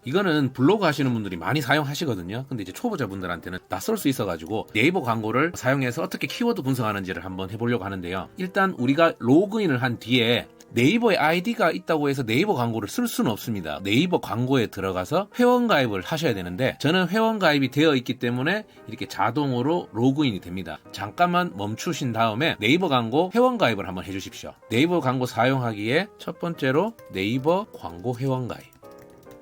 이거는 블로그 하시는 분들이 많이 사용하시거든요. 근데 이제 초보자분들한테는 낯설 수 있어가지고 네이버 광고를 사용해서 어떻게 키워드 분석하는지를 한번 해보려고 하는데요. 일단 우리가 로그인을 한 뒤에 네이버에 아이디가 있다고 해서 네이버 광고를 쓸 수는 없습니다. 네이버 광고에 들어가서 회원가입을 하셔야 되는데 저는 회원가입이 되어 있기 때문에 이렇게 자동으로 로그인이 됩니다. 잠깐만 멈추신 다음에 네이버 광고 회원가입을 한번 해주십시오. 네이버 광고 사용하기에 첫 번째로 네이버 광고 회원가입.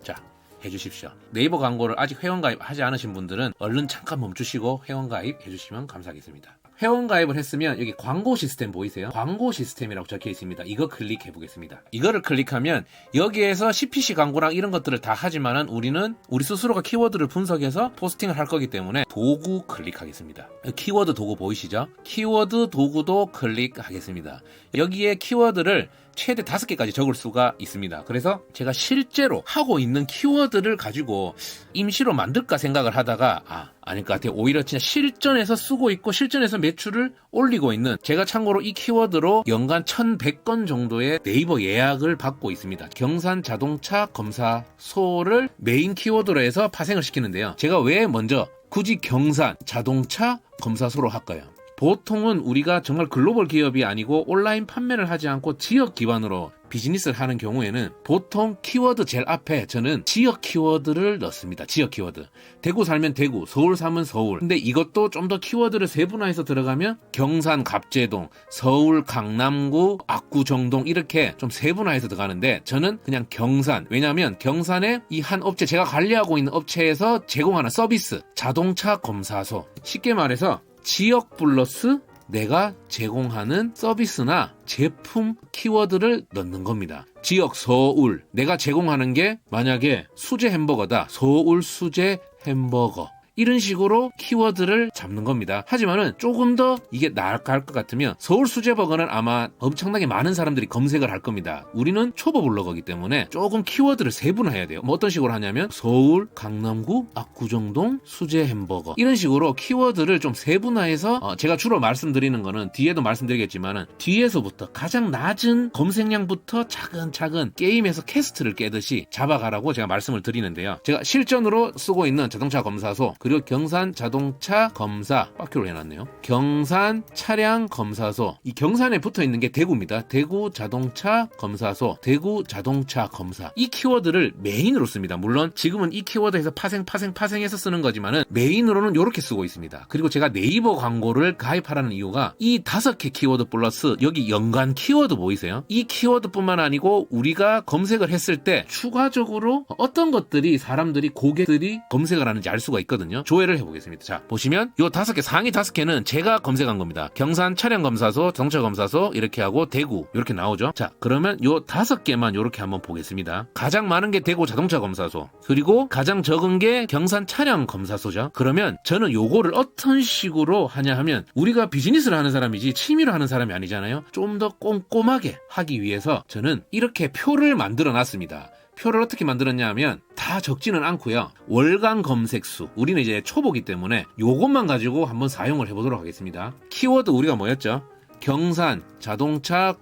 자, 해주십시오. 네이버 광고를 아직 회원가입 하지 않으신 분들은 얼른 잠깐 멈추시고 회원가입 해주시면 감사하겠습니다. 회원가입을 했으면 여기 광고 시스템 보이세요? 광고 시스템이라고 적혀 있습니다. 이거 클릭해 보겠습니다. 이거를 클릭하면 여기에서 CPC 광고랑 이런 것들을 다 하지만은 우리는 우리 스스로가 키워드를 분석해서 포스팅을 할 거기 때문에 도구 클릭하겠습니다. 키워드 도구 보이시죠? 키워드 도구도 클릭하겠습니다. 여기에 키워드를 최대 5개까지 적을 수가 있습니다. 그래서 제가 실제로 하고 있는 키워드를 가지고 임시로 만들까 생각을 하다가 아닐 것 같아요. 오히려 진짜 실전에서 쓰고 있고 실전에서 매출을 올리고 있는, 제가 참고로 이 키워드로 연간 1100건 정도의 네이버 예약을 받고 있습니다. 경산 자동차 검사소를 메인 키워드로 해서 파생을 시키는데요. 제가 왜 먼저 굳이 경산 자동차 검사소로 할까요? 보통은 우리가 정말 글로벌 기업이 아니고 온라인 판매를 하지 않고 지역 기반으로 비즈니스를 하는 경우에는 보통 키워드 제일 앞에 저는 지역 키워드를 넣습니다. 지역 키워드. 대구 살면 대구, 서울 사면 서울. 근데 이것도 좀 더 키워드를 세분화해서 들어가면 경산 갑제동, 서울 강남구 압구정동 이렇게 좀 세분화해서 들어가는데 저는 그냥 경산. 왜냐하면 경산에 이 한 업체, 제가 관리하고 있는 업체에서 제공하는 서비스, 자동차 검사소. 쉽게 말해서 지역 플러스 내가 제공하는 서비스나 제품 키워드를 넣는 겁니다. 지역 서울, 내가 제공하는 게 만약에 수제 햄버거다. 서울 수제 햄버거. 이런 식으로 키워드를 잡는 겁니다. 하지만은 조금 더 이게 나을 것 같으면 서울 수제버거는 아마 엄청나게 많은 사람들이 검색을 할 겁니다. 우리는 초보 블로거이기 때문에 조금 키워드를 세분화해야 돼요. 뭐 어떤 식으로 하냐면 서울, 강남구, 압구정동, 수제 햄버거 이런 식으로 키워드를 좀 세분화해서 제가 주로 말씀드리는 거는 뒤에도 말씀드리겠지만은 뒤에서부터 가장 낮은 검색량부터 차근차근 게임에서 캐스트를 깨듯이 잡아가라고 제가 말씀을 드리는데요. 제가 실전으로 쓰고 있는 자동차 검사소 그리고 경산 자동차 검사 빡큐로 해놨네요. 경산 차량 검사소. 이 경산에 붙어있는 게 대구입니다. 대구 자동차 검사소, 대구 자동차 검사. 이 키워드를 메인으로 씁니다. 물론 지금은 이 키워드에서 파생해서 쓰는 거지만은 메인으로는 이렇게 쓰고 있습니다. 그리고 제가 네이버 광고를 가입하라는 이유가 이 5개 키워드 플러스 여기 연관 키워드 보이세요? 이 키워드뿐만 아니고 우리가 검색을 했을 때 추가적으로 어떤 것들이 사람들이 고객들이 검색을 하는지 알 수가 있거든요. 조회를 해보겠습니다. 자, 보시면 요 5개, 상위 5개는 제가 검색한 겁니다. 경산 차량 검사소, 자동차 검사소 이렇게 하고 대구 이렇게 나오죠. 자, 그러면 요 5개만 요렇게 한번 보겠습니다. 가장 많은 게 대구 자동차 검사소, 그리고 가장 적은 게 경산 차량 검사소죠. 그러면 저는 요거를 어떤 식으로 하냐 하면 우리가 비즈니스를 하는 사람이지 취미로 하는 사람이 아니잖아요. 좀 더 꼼꼼하게 하기 위해서 저는 이렇게 표를 만들어 놨습니다. 표를 어떻게 만들었냐 하면 다 적지는 않고요. 월간 검색수. 우리는 이제 초보기 때문에 요것만 가지고 한번 사용을 해보도록 하겠습니다. 키워드 우리가 뭐였죠? 경산 자동차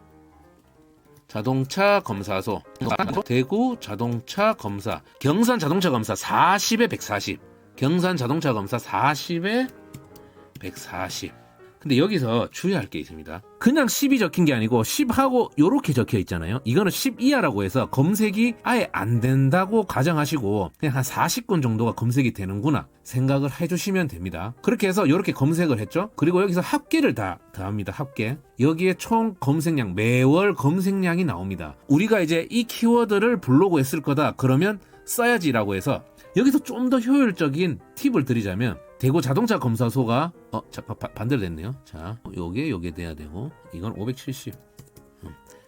검사소, 대구 자동차 검사, 경산 자동차 검사 40에 140, 경산 자동차 검사 40에 140. 근데 여기서 주의할 게 있습니다. 그냥 10이 적힌 게 아니고 10하고 요렇게 적혀 있잖아요. 이거는 10 이하라고 해서 검색이 아예 안 된다고 가정하시고 그냥 한 40건 정도가 검색이 되는구나 생각을 해주시면 됩니다. 그렇게 해서 요렇게 검색을 했죠. 그리고 여기서 합계를 다 더합니다. 합계. 여기에 총 검색량, 매월 검색량이 나옵니다. 우리가 이제 이 키워드를 블로그에 쓸 거다 그러면 써야지라고 해서 여기서 좀 더 효율적인 팁을 드리자면 대구 자동차 검사소가 반대로 됐네요. 자, 요게 돼야 되고 이건 570.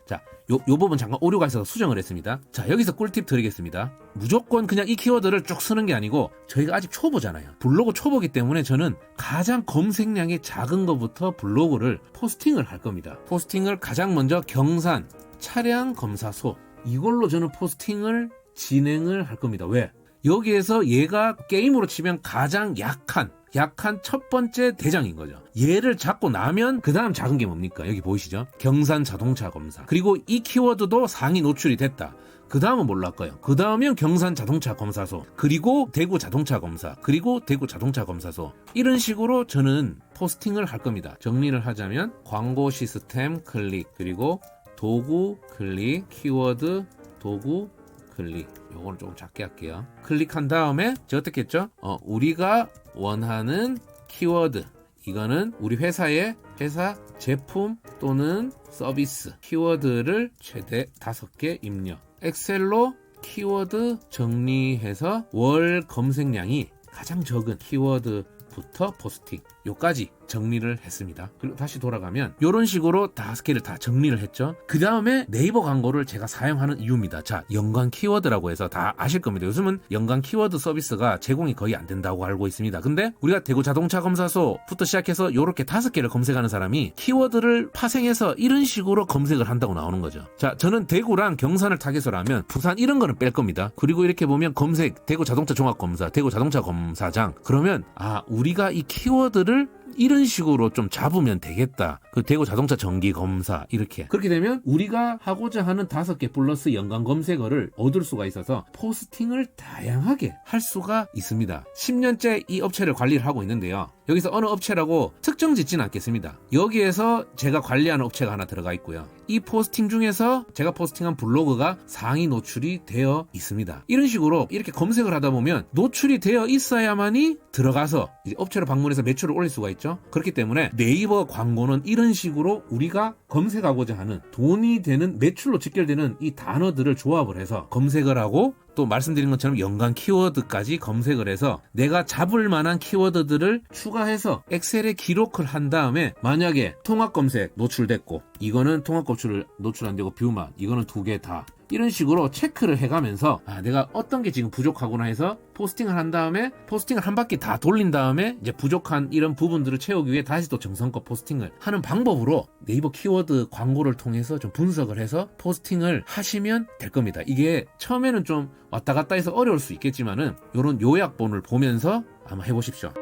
자, 요 부분 잠깐 오류가 있어서 수정을 했습니다. 자, 여기서 꿀팁 드리겠습니다. 무조건 그냥 이 키워드를 쭉 쓰는 게 아니고 저희가 아직 초보잖아요. 블로그 초보기 때문에 저는 가장 검색량이 작은 것부터 블로그를 포스팅을 할 겁니다. 포스팅을 가장 먼저 경산 차량 검사소 이걸로 저는 포스팅을 진행을 할 겁니다. 왜? 여기에서 얘가 게임으로 치면 가장 약한 약한 첫 번째 대장인 거죠. 얘를 잡고 나면 그 다음 작은 게 뭡니까? 여기 보이시죠? 경산 자동차 검사. 그리고 이 키워드도 상위 노출이 됐다. 그 다음은 몰랐고요. 그 다음은 경산 자동차 검사소, 그리고 대구 자동차 검사, 그리고 대구 자동차 검사소. 이런 식으로 저는 포스팅을 할 겁니다. 정리를 하자면 광고 시스템 클릭, 그리고 도구 클릭, 키워드 도구 클릭. 요거는 조금 작게 할게요. 클릭한 다음에 제가 어떻게 했죠? 우리가 원하는 키워드, 이거는 우리 회사의 회사 제품 또는 서비스 키워드를 최대 5개 입력. 엑셀로 키워드 정리해서 월 검색량이 가장 적은 키워드부터 포스팅, 요까지 정리를 했습니다. 그리고 다시 돌아가면 이런 식으로 5개를 다 정리를 했죠. 그 다음에 네이버 광고를 제가 사용하는 이유입니다. 자, 연관 키워드라고 해서 다 아실 겁니다. 요즘은 연관 키워드 서비스가 제공이 거의 안 된다고 알고 있습니다. 근데 우리가 대구 자동차 검사소부터 시작해서 이렇게 5개를 검색하는 사람이 키워드를 파생해서 이런 식으로 검색을 한다고 나오는 거죠. 자, 저는 대구랑 경산을 타겟으로 하면 부산 이런 거는 뺄 겁니다. 그리고 이렇게 보면 검색 대구 자동차 종합검사, 대구 자동차 검사장, 그러면 우리가 이 키워드를 이런 식으로 좀 잡으면 되겠다. 그 대구 자동차 정기 검사, 이렇게. 그렇게 되면 우리가 하고자 하는 5개 플러스 연관 검색어를 얻을 수가 있어서 포스팅을 다양하게 할 수가 있습니다. 10년째 이 업체를 관리를 하고 있는데요. 여기서 어느 업체라고 특정 짓지는 않겠습니다. 여기에서 제가 관리하는 업체가 하나 들어가 있고요. 이 포스팅 중에서 제가 포스팅한 블로그가 상위 노출이 되어 있습니다. 이런 식으로 이렇게 검색을 하다 보면 노출이 되어 있어야만이 들어가서 이제 업체로 방문해서 매출을 올릴 수가 있죠. 그렇기 때문에 네이버 광고는 이런 식으로 우리가 검색하고자 하는 돈이 되는 매출로 직결되는 이 단어들을 조합을 해서 검색을 하고, 또 말씀드린 것처럼 연관 키워드까지 검색을 해서 내가 잡을 만한 키워드들을 추가해서 엑셀에 기록을 한 다음에, 만약에 통합 검색 노출됐고, 이거는 통합 검출 노출 안 되고 뷰만, 이거는 2개 다, 이런 식으로 체크를 해가면서 내가 어떤 게 지금 부족하구나 해서 포스팅을 한 다음에, 포스팅을 한 바퀴 다 돌린 다음에 이제 부족한 이런 부분들을 채우기 위해 다시 또 정성껏 포스팅을 하는 방법으로 네이버 키워드 광고를 통해서 좀 분석을 해서 포스팅을 하시면 될 겁니다. 이게 처음에는 좀 왔다 갔다 해서 어려울 수 있겠지만은 이런 요약본을 보면서 한번 해보십시오.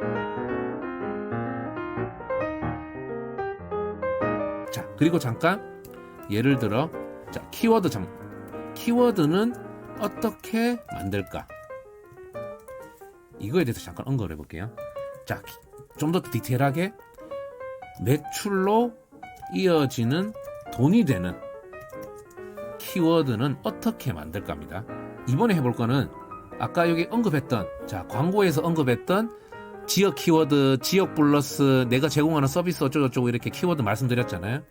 자, 그리고 잠깐 예를 들어, 자, 키워드는 어떻게 만들까? 이거에 대해서 잠깐 언급을 해볼게요. 자, 좀 더 디테일하게 매출로 이어지는 돈이 되는 키워드는 어떻게 만들까입니다. 이번에 해볼 거는 아까 여기 언급했던, 자, 광고에서 언급했던 지역 키워드, 지역 플러스 내가 제공하는 서비스 어쩌고저쩌고 이렇게 키워드 말씀드렸잖아요.